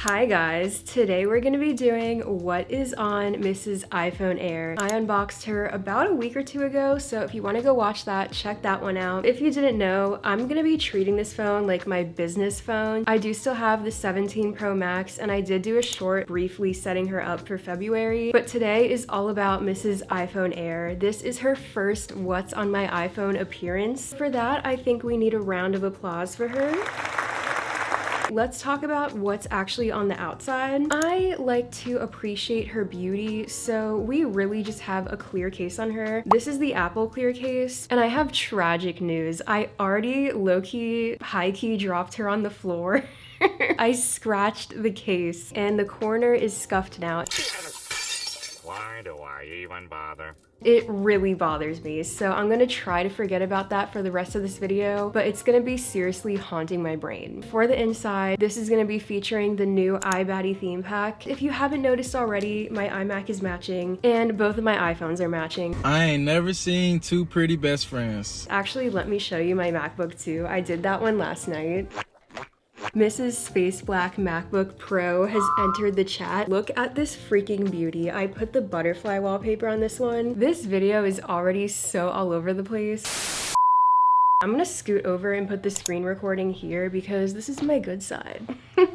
Hi guys, today we're gonna be doing what is on Mrs. iPhone Air. I unboxed her about a week or two ago, so if you wanna go watch that, check that one out. If you didn't know, I'm gonna be treating this phone like my business phone. I do still have the 17 Pro Max, and I did do a short briefly setting her up for February, but today is all about Mrs. iPhone Air. This is her first What's on My iPhone appearance. For that, I think we need a round of applause for her. Let's talk about what's actually on the outside. I like to appreciate her beauty, so we really just have a clear case on her. This is the Apple clear case, and I have tragic news. I already low-key, high-key dropped her on the floor. I scratched the case, and the corner is scuffed now. Why do I even bother? It really bothers me, so I'm gonna try to forget about that for the rest of this video, but it's gonna be seriously haunting my brain. For the inside, this is gonna be featuring the new ibaddie theme pack. If you haven't noticed already, my iMac is matching, and both of my iPhones are matching. I ain't never seen two pretty best friends. Actually, let me show you my MacBook too. I did that one last night. Mrs. Space Black MacBook Pro has entered the chat. Look at this freaking beauty. I put the butterfly wallpaper on this one. This video is already so all over the place. I'm gonna scoot over and put the screen recording here because this is my good side.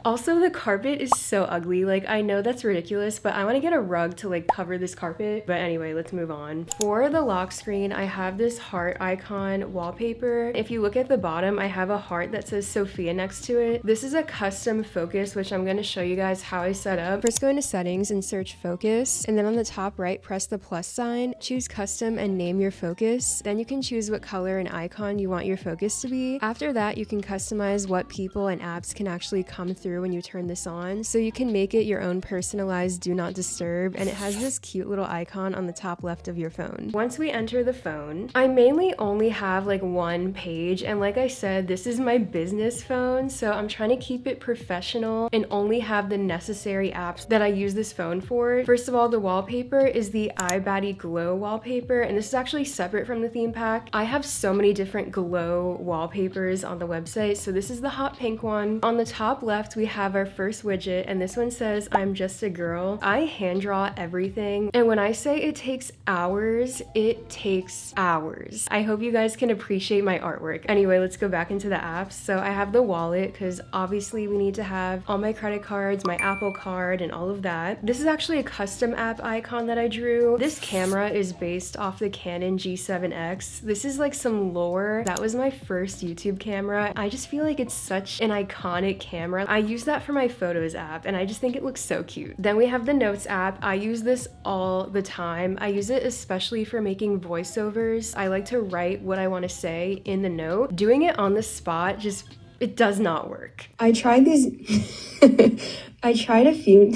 Also, the carpet is so ugly. Like, I know that's ridiculous, but I want to get a rug to like cover this carpet. But anyway, let's move on. For the lock screen, I have this heart icon wallpaper. If you look at the bottom, I have a heart that says Sophia next to it. This is a custom focus, which I'm going to show you guys how I set up. First, go into settings and search focus. And then on the top right, press the plus sign, choose custom and name your focus. Then you can choose what color and icon you want your focus to be. After that, you can customize what people and apps can actually come through when you turn this on, so you can make it your own personalized do not disturb, and it has this cute little icon on the top left of your phone. Once we enter the phone, I mainly only have like one page, and like I said, this is my business phone, so I'm trying to keep it professional and only have the necessary apps that I use this phone for. First of all, the wallpaper is the ibaddie glow wallpaper, and this is actually separate from the theme pack. I have so many different glow wallpapers on the website, so this is the hot pink one. On the top left, we have our first widget, and this one says, I'm just a girl. I hand draw everything, and when I say it takes hours, it takes hours. I hope you guys can appreciate my artwork. Anyway, let's go back into the apps. So I have the wallet, because obviously we need to have all my credit cards, my Apple card, and all of that. This is actually a custom app icon that I drew. This camera is based off the Canon G7X. This is like some lore. That was my first YouTube camera. I just feel like it's such an iconic camera. I use that for my photos app, and I just think it looks so cute. Then we have the notes app. I use this all the time. I use it especially for making voiceovers. I like to write what I want to say in the note. Doing it on the spot it does not work. I tried these I tried a few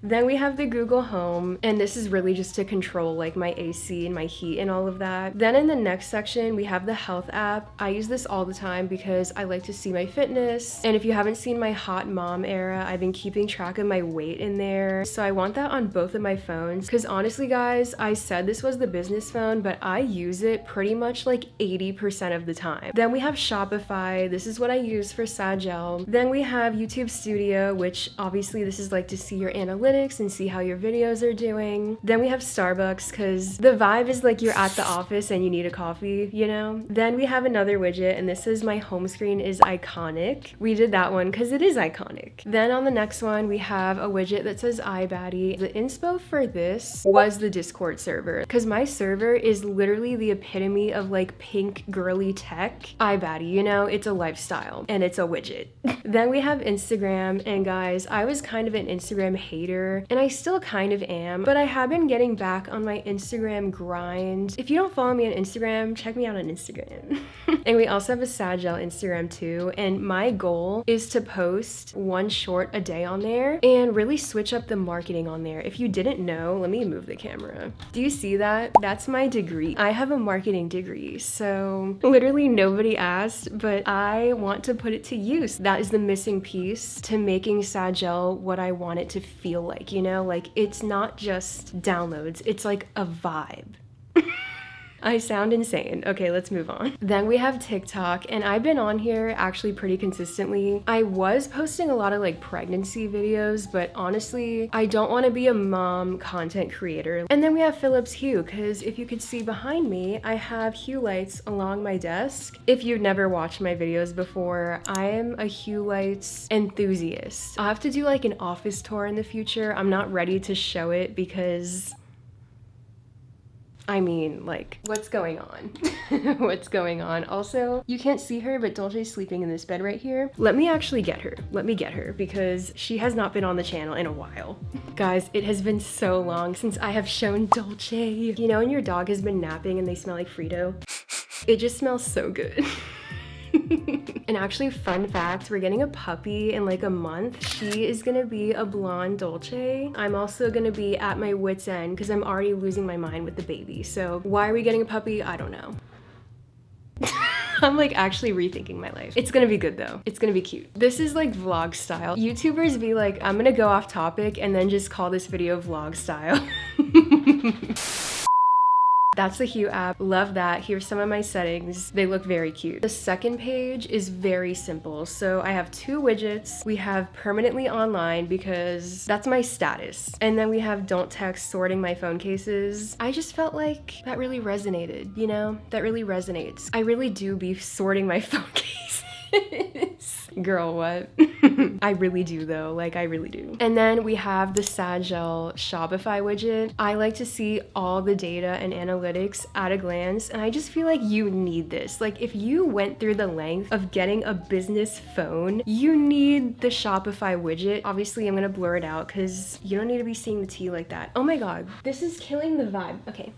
Then we have the Google Home, and this is really just to control like my AC and my heat and all of that. Then in the next section, we have the health app. I use this all the time because I like to see my fitness. And if you haven't seen my hot mom era, I've been keeping track of my weight in there. So I want that on both of my phones, because honestly guys, I said this was the business phone, but I use it pretty much like 80% of the time. Then we have Shopify. This is what I use for Sagel. Then we have YouTube Studio, which obviously this is like to see your analytics and see how your videos are doing. Then we have Starbucks, because the vibe is like you're at the office and you need a coffee, you know? Then we have another widget, and this is my home screen is iconic. We did that one because it is iconic. Then on the next one, we have a widget that says ibaddie. The inspo for this was the Discord server, because my server is literally the epitome of like pink girly tech. ibaddie, you know, it's a lifestyle and it's a widget. Then we have Instagram, and guys, I was kind of an Instagram hater, and I still kind of am, but I have been getting back on my Instagram grind. If you don't follow me on Instagram, check me out on Instagram. And we also have a Sagel Instagram too, and my goal is to post one short a day on there and really switch up the marketing on there. If you didn't know, let me move the camera. Do you see that? That's my degree. I have a marketing degree, so literally nobody asked, but I want to put it to use. That is the missing piece to making Sagel what I want it to feel like, you know? Like, it's not just downloads, it's like a vibe. I sound insane. Okay, let's move on. Then we have TikTok, and I've been on here actually pretty consistently. I was posting a lot of like pregnancy videos, but honestly, I don't want to be a mom content creator. And then we have Philips Hue, because if you could see behind me, I have Hue lights along my desk. If you've never watched my videos before, I am a Hue lights enthusiast. I'll have to do like an office tour in the future. I'm not ready to show it because I mean, like, what's going on? What's going on? Also, you can't see her, but Dolce's sleeping in this bed right here. Let me actually get her. Let me get her because she has not been on the channel in a while. Guys, it has been so long since I have shown Dolce. You know, when your dog has been napping and they smell like Frito? It just smells so good. And actually, fun fact, we're getting a puppy in like a month. She is gonna be a blonde Dolce. I'm also gonna be at my wit's end because I'm already losing my mind with the baby. So why are we getting a puppy? I don't know. I'm like actually rethinking my life. It's gonna be good though. It's gonna be cute. This is like vlog style. YouTubers be like, I'm gonna go off topic and then just call this video vlog style. That's the Hue app. Love that. Here's some of my settings. They look very cute. The second page is very simple. So I have two widgets. We have permanently online because that's my status. And then we have don't text sorting my phone cases. I just felt like that really resonated, you know? That really resonates. I really do be sorting my phone cases. Girl, what? I really do though, like I really do. And then we have the Sagel Shopify widget. I like to see all the data and analytics at a glance, and I just feel like you need this. Like if you went through the length of getting a business phone, you need the Shopify widget. Obviously, I'm gonna blur it out because you don't need to be seeing the tea like that. Oh my God, this is killing the vibe. Okay.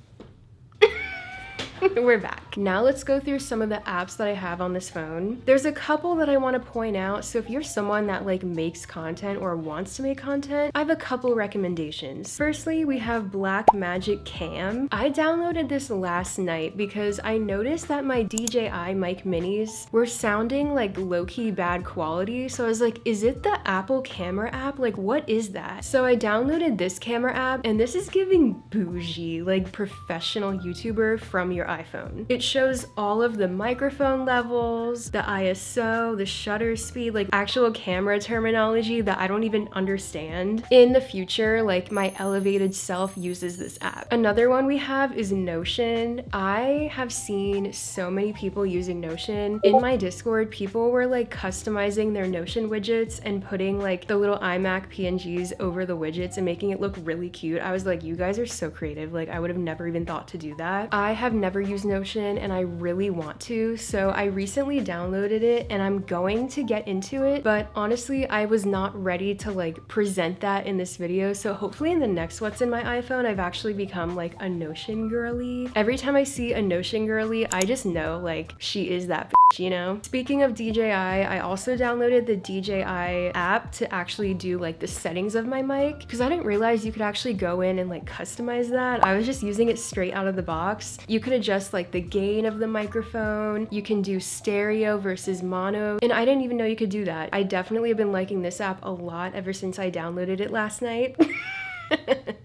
We're back. Now let's go through some of the apps that I have on this phone. There's a couple that I want to point out. So if you're someone that like makes content or wants to make content, I have a couple recommendations. Firstly, we have Blackmagic Cam. I downloaded this last night because I noticed that my DJI mic minis were sounding like low-key bad quality. So I was like, is it the Apple camera app? Like, what is that? So I downloaded this camera app, and this is giving bougie, like professional YouTuber from your iPhone. It shows all of the microphone levels, the ISO, the shutter speed, like actual camera terminology that I don't even understand. In the future, like my elevated self uses this app. Another one we have is Notion. I have seen so many people using Notion. In my Discord, people were like customizing their Notion widgets and putting like the little iMac PNGs over the widgets and making it look really cute. I was like, you guys are so creative. Like I would have never even thought to do that. I have never used Notion and I really want to, so I recently downloaded it and I'm going to get into it, but honestly I was not ready to like present that in this video, so hopefully in the next What's in My iPhone I've actually become like a Notion girly. Every time I see a Notion girly, I just know like she is that bitch, you know? Speaking of DJI, I also downloaded the DJI app to actually do like the settings of my mic because I didn't realize you could actually go in and like customize that. I was just using it straight out of the box. You could adjust like the gain of the microphone, you can do stereo versus mono, and I didn't even know you could do that. I definitely have been liking this app a lot ever since I downloaded it last night.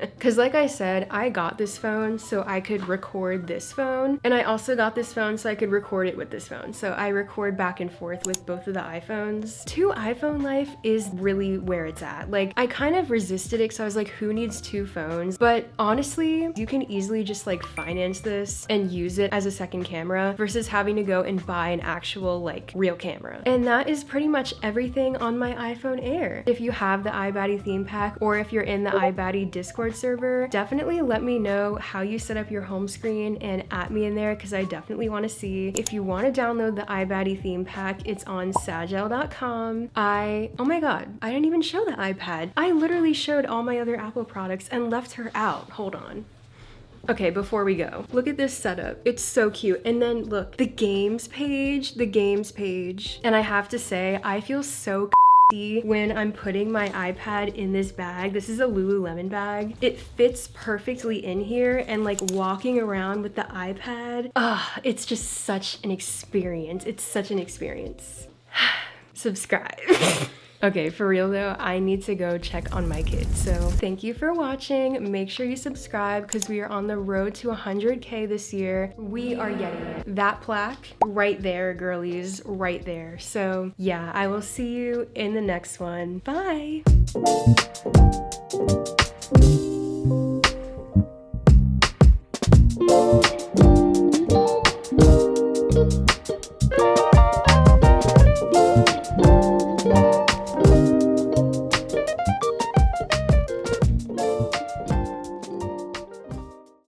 Because like I said, I got this phone so I could record this phone, and I also got this phone so I could record it with this phone. So I record back and forth with both of the iPhones. 2 iPhone life is really where it's at. Like I kind of resisted it because I was like, who needs 2 phones? But honestly, you can easily just like finance this and use it as a second camera versus having to go and buy an actual like real camera. And that is pretty much everything on my iPhone Air. If you have the ibaddie theme pack, or if you're in the ibaddie Discord server, definitely let me know how you set up your home screen and at me in there because I definitely want to see. If you want to download the ibaddie theme pack, it's on sagel.com. Oh my God, I didn't even show the iPad. I literally showed all my other Apple products and left her out. Hold on. Okay, before we go, look at this setup. It's so cute. And then look, the games page. And I have to say, I feel so when I'm putting my iPad in this bag. This is a Lululemon bag. It fits perfectly in here, and like walking around with the iPad, it's just such an experience. It's such an experience. Subscribe. Okay, for real though, I need to go check on my kids. So thank you for watching. Make sure you subscribe because we are on the road to 100K this year. We are getting it. That plaque right there, girlies, right there. So yeah, I will see you in the next one. Bye.